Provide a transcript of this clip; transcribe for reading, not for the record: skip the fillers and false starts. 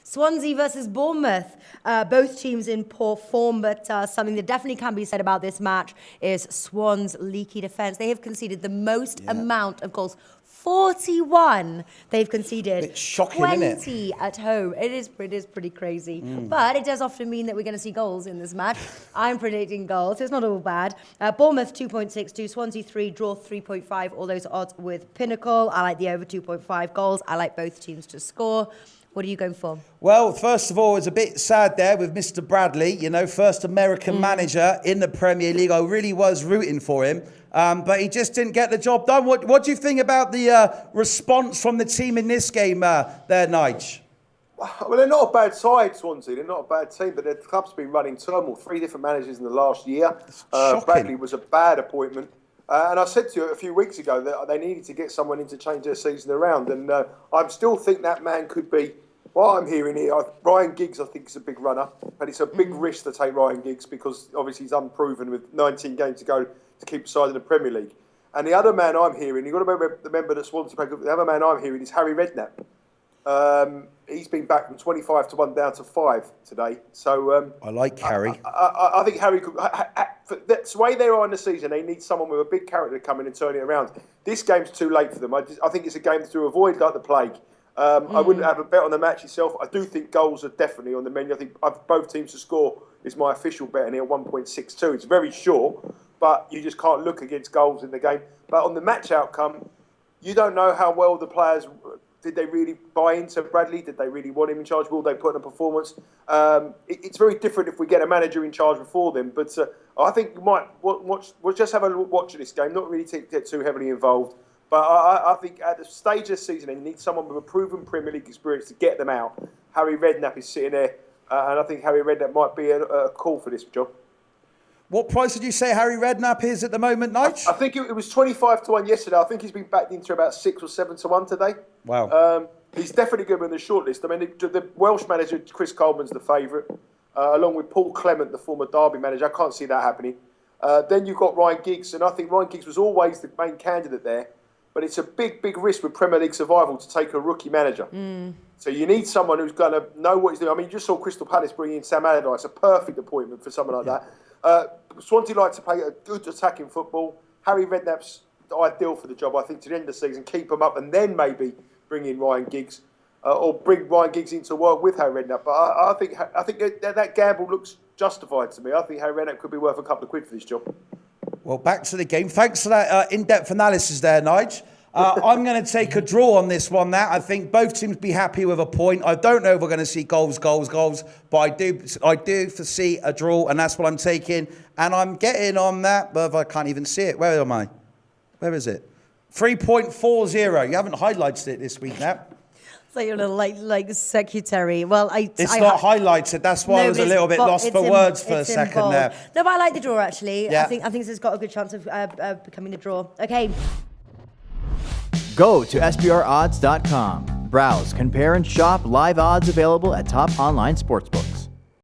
Swansea versus Bournemouth. Both teams in poor form, but something that definitely can be said about this match is Swans' leaky defence. They have conceded the most amount of goals. 41 they've conceded. It's shocking, 20 isn't it? at home. It is pretty crazy. But it does often mean that we're going to see goals in this match. I'm predicting goals. It's not all bad. Bournemouth 2.62, Swansea 3, draw 3.5. All those odds with Pinnacle. I like the over 2.5 goals. I like both teams to score. What are you going for? Well, first of all, it's a bit sad there with Mr. Bradley, first American manager in the Premier League. I really was rooting for him, but he just didn't get the job done. What do you think about the response from the team in this game there, Nige? Well, they're not a bad side, Swansea. They're not a bad team, but their club's been running turmoil. 3 different managers in the last year. Bradley was a bad appointment. And I said to you a few weeks ago that they needed to get someone in to change their season around. And I still think that man could be, what I'm hearing here, Ryan Giggs I think is a big runner. But it's a big risk to take Ryan Giggs because obviously he's unproven with 19 games to go to keep the side in the Premier League. And the other man I'm hearing, you've got to remember that Swansea, the other man I'm hearing is Harry Redknapp. He's been back from 25 to 1 down to 5 today. So I like Harry. I think Harry could. That's the way they are in the season. They need someone with a big character to come in and turn it around. This game's too late for them. I think it's a game to avoid like the plague. I wouldn't have a bet on the match itself. I do think goals are definitely on the menu. I think both teams to score is my official bet in here, 1.62. It's very short, but you just can't look against goals in the game. But on the match outcome, you don't know how well the players. Did they really buy into Bradley? Did they really want him in charge? Will they put in a performance? It's very different if we get a manager in charge before them. But I think you might we'll just have a watch of this game, not really get too heavily involved. But I think at the stage of the season, they need someone with a proven Premier League experience to get them out. Harry Redknapp is sitting there, and I think Harry Redknapp might be a call for this job. What price did you say Harry Redknapp is at the moment, Nige? I think it was 25 to 1 yesterday. I think he's been backed into about 6 or 7 to 1 today. Wow. He's definitely good in the shortlist. I mean, the Welsh manager, Chris Coleman's the favourite, along with Paul Clement, the former Derby manager. I can't see that happening. Then you've got Ryan Giggs, and I think Ryan Giggs was always the main candidate there. But it's a big risk with Premier League survival to take a rookie manager. So you need someone who's going to know what he's doing. I mean, you just saw Crystal Palace bring in Sam Allardyce, a perfect appointment for someone like that. Swansea like to play a good attacking football. Harry Redknapp's ideal for the job, I think, to the end of the season. Keep him up and then maybe bring in Ryan Giggs. Or bring Ryan Giggs into work with Harry Redknapp. But I think that gamble looks justified to me. I think Harry Redknapp could be worth a couple of quid for this job. Well, back to the game. Thanks for that in-depth analysis there, Nige. I'm going to take a draw on this one now. I think both teams be happy with a point. I don't know if we're going to see goals, but I do foresee a draw, and that's what I'm taking. And I'm getting on that, but I can't even see it. Where am I? Where is it? 3.40. You haven't highlighted it this week, Nat. So you're like secretary. Well, it's not highlighted. That's why I was a little bit lost for words for a second there. No, but I like the draw actually. Yeah. I think this has got a good chance of becoming a draw. Okay. Go to SBRodds.com. Browse, compare, and shop live odds available at top online sportsbooks.